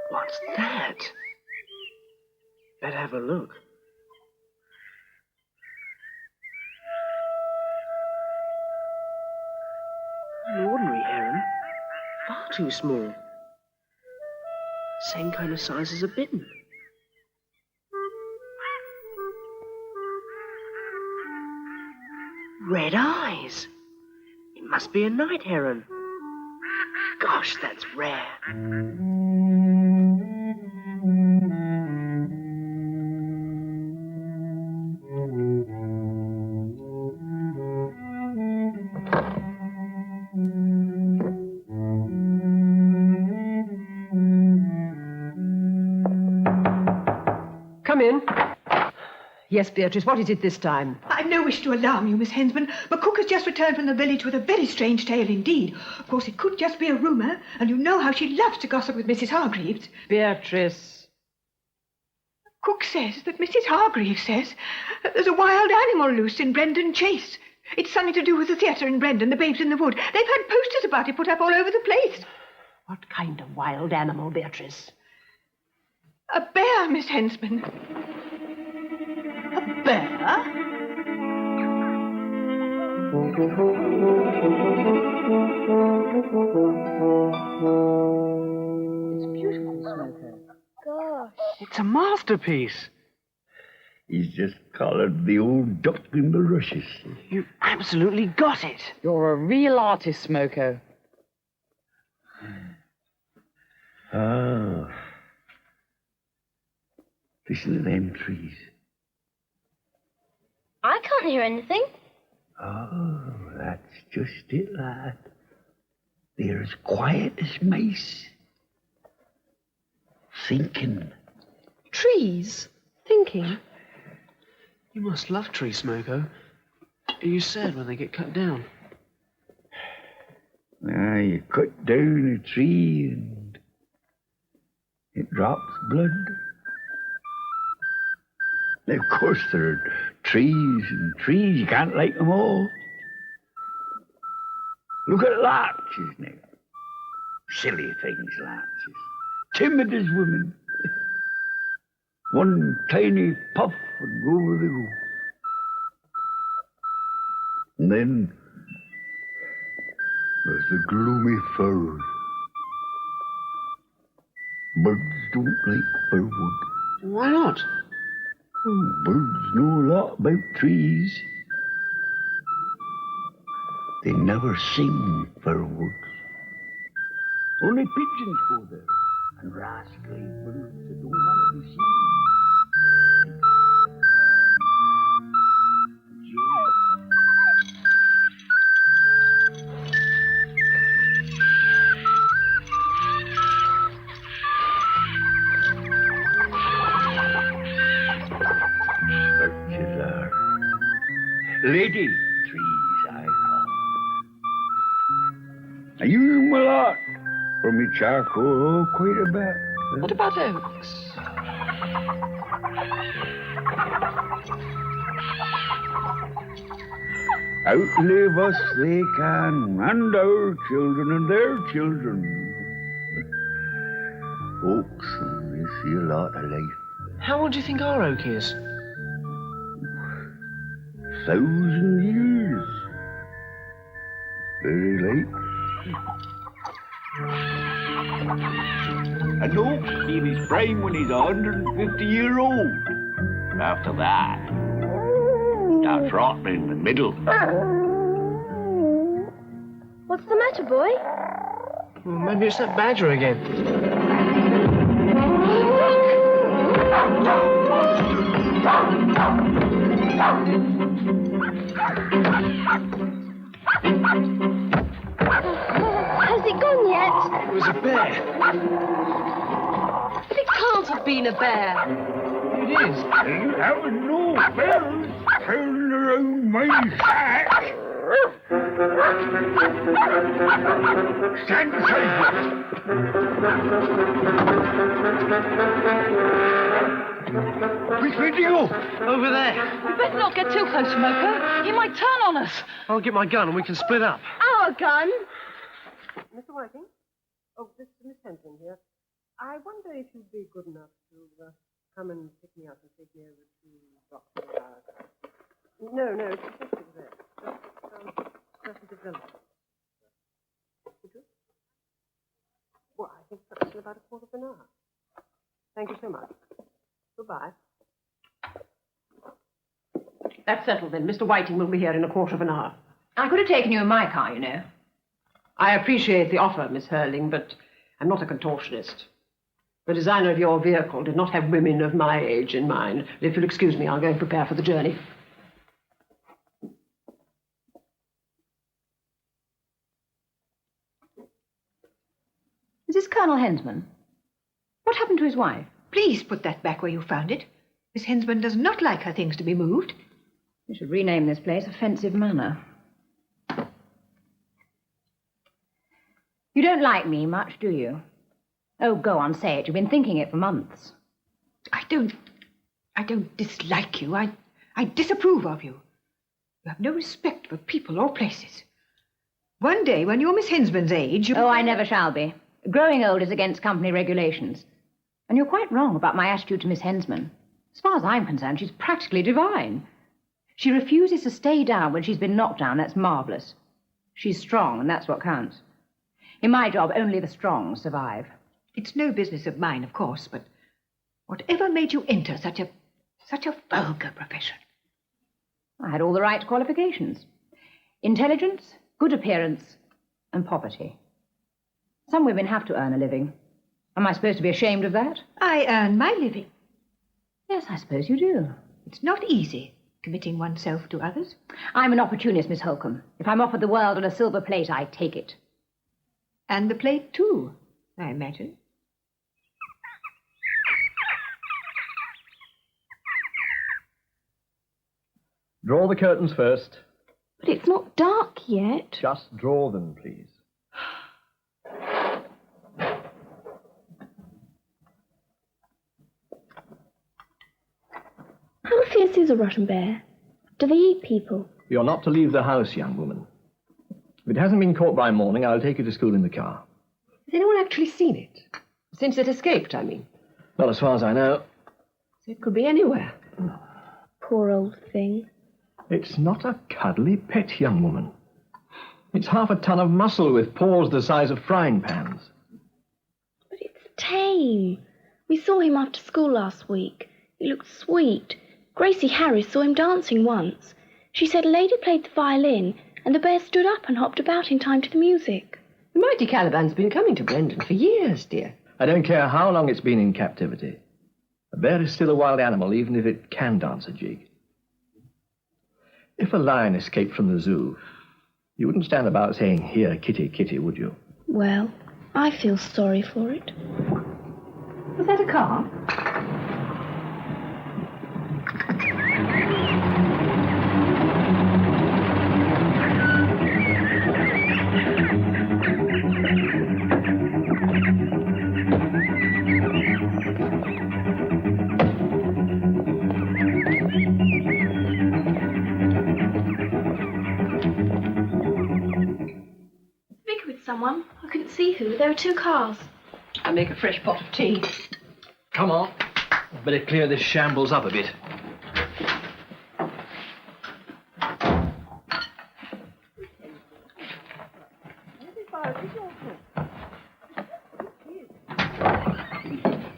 What's that? Better have a look. An ordinary heron. Far too small. Same kind of size as a bittern. Red eyes. It must be a night heron. Gosh, that's rare. Come in. Yes, Beatrice, what is it this time? I've no wish to alarm you, Miss Hensman, but Cook has just returned from the village with a very strange tale indeed. Of course, it could just be a rumour, and you know how she loves to gossip with Mrs. Hargreaves. Beatrice. Cook says that Mrs. Hargreaves says that there's a wild animal loose in Brendon Chase. It's something to do with the theatre in Brendon, the Babes in the Wood. They've had posters about it put up all over the place. What kind of wild animal, Beatrice? A bear, Miss Hensman. A bear? It's beautiful, Smoker. Gosh. It's a masterpiece. He's just collared the old duck in the rushes. You absolutely got it. You're a real artist, Smoko. Ah. Listen to them trees. I can't hear anything. Oh, that's just it, lad. They're as quiet as mice. Thinking. Trees? Thinking? You must love trees, Smoko. Are you sad when they get cut down? Now, you cut down a tree and it drops blood. Now, of course, there are trees and trees. You can't like them all. Look at larches now. Silly things, larches. Timid as women. One tiny puff and over they go. And then there's the gloomy firs. Birds don't like firewood. Why not? Oh, birds know a lot about trees. They never sing firewoods. Only pigeons go there, and rascally birds that don't want to be seen. Birches are lady trees, I call. I use them a lot for me charcoal, quite a bit. What about oaks? Outlive us they can, and our children and their children. Oaks, they see a lot of life. How old do you think our oak is? 1,000 years. Very late. An oak's in his prime when he's 150 years old. After that, starts rotting in the middle. What's the matter, boy? Well, maybe it's that badger again. Has it gone yet? It was a bear. But it can't have been a bear. It is. You haven't no bears turning around my shack. Stand aside. Which way do you go? Over there. We better not get too close, Smoko. He might turn on us. I'll get my gun and we can split up. Our gun? Mr. Whiting? Oh, this is Miss Henson here. I wonder if you'd be good enough to come and pick me up and take me over to Dr. Bauer's house. No, it's just over there. Just the villa. Would you? Well, I think perhaps in about a quarter of an hour. Thank you so much. Goodbye. That's settled then. Mr. Whiting will be here in a quarter of an hour. I could have taken you in my car, you know. I appreciate the offer, Miss Hurling, but I'm not a contortionist. The designer of your vehicle did not have women of my age in mind. If you'll excuse me, I'll go and prepare for the journey. Is this Colonel Hensman? What happened to his wife? Please put that back where you found it. Miss Hensman does not like her things to be moved. You should rename this place Offensive Manor. You don't like me much, do you? Oh, go on, say it. You've been thinking it for months. I don't dislike you. I disapprove of you. You have no respect for people or places. One day, when you're Miss Hensman's age, Oh, I never shall be. Growing old is against company regulations. And you're quite wrong about my attitude to Miss Hensman. As far as I'm concerned, she's practically divine. She refuses to stay down when she's been knocked down. That's marvellous. She's strong, and that's what counts. In my job, only the strong survive. It's no business of mine, of course, but whatever made you enter such a vulgar profession? I had all the right qualifications. Intelligence, good appearance, and poverty. Some women have to earn a living. Am I supposed to be ashamed of that? I earn my living. Yes, I suppose you do. It's not easy, committing oneself to others. I'm an opportunist, Miss Holcomb. If I'm offered the world on a silver plate, I take it. And the plate, too, I imagine. Draw the curtains first. But it's not dark yet. Just draw them, please. How fierce is a rotten bear? Do they eat people? You're not to leave the house, young woman. If it hasn't been caught by morning, I'll take you to school in the car. Has anyone actually seen it? Since it escaped, I mean. Not as far as I know. So it could be anywhere. Poor old thing. It's not a cuddly pet, young woman. It's half a ton of muscle with paws the size of frying pans. But it's tame. We saw him after school last week. He looked sweet. Gracie Harris saw him dancing once. She said a lady played the violin, and the bear stood up and hopped about in time to the music. The mighty Caliban's been coming to Brendon for years, dear. I don't care how long it's been in captivity. A bear is still a wild animal, even if it can dance a jig. If a lion escaped from the zoo, you wouldn't stand about saying, "Here, kitty, kitty," would you? Well, I feel sorry for it. Was that a car? Someone. I couldn't see who. There were two cars. I'll make a fresh pot of tea. Come on. Better clear this shambles up a bit.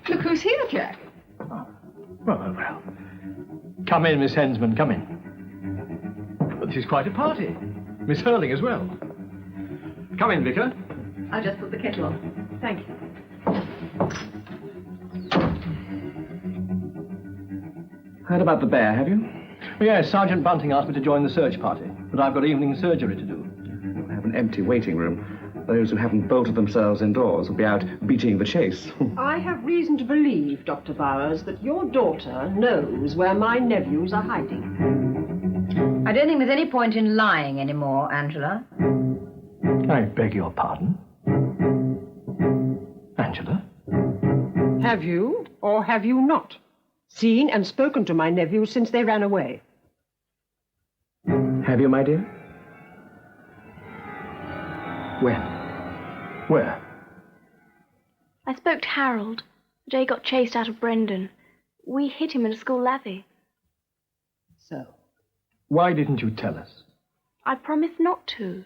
Look who's here, Jack. Well. Come in, Miss Hensman, come in. But this is quite a party. Miss Hurling as well. Come in, Vicar. I'll just put the kettle on. Thank you. Heard about the bear, have you? Yes, Sergeant Bunting asked me to join the search party, but I've got evening surgery to do. We'll have an empty waiting room. Those who haven't bolted themselves indoors will be out beating the chase. I have reason to believe, Dr. Bowers, that your daughter knows where my nephews are hiding. I don't think there's any point in lying anymore, Angela. I beg your pardon? Angela? Have you, or have you not, seen and spoken to my nephews since they ran away? Have you, my dear? When? Where? I spoke to Harold the day he got chased out of Brendon. We hid him in a school lavvy. So? Why didn't you tell us? I promised not to.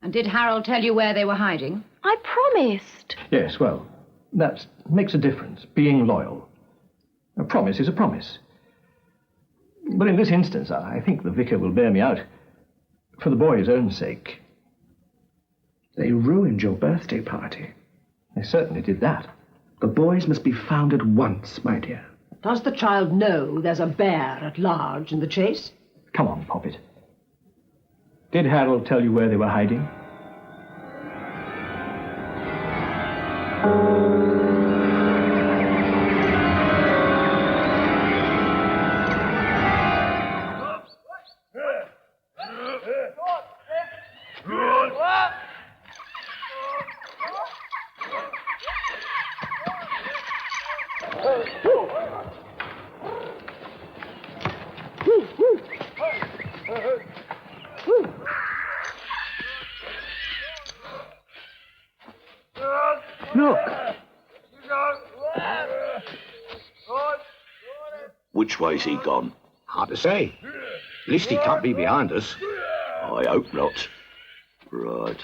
And did Harold tell you where they were hiding? I promised. Yes, well, that makes a difference, being loyal. A promise is a promise. But in this instance, I think the vicar will bear me out. For the boy's own sake. They ruined your birthday party. They certainly did that. The boys must be found at once, my dear. Does the child know there's a bear at large in the chase? Come on, Poppet. Did Harold tell you where they were hiding? Look! Which way's he gone? Hard to say. At least he can't be behind us. I hope not. Right.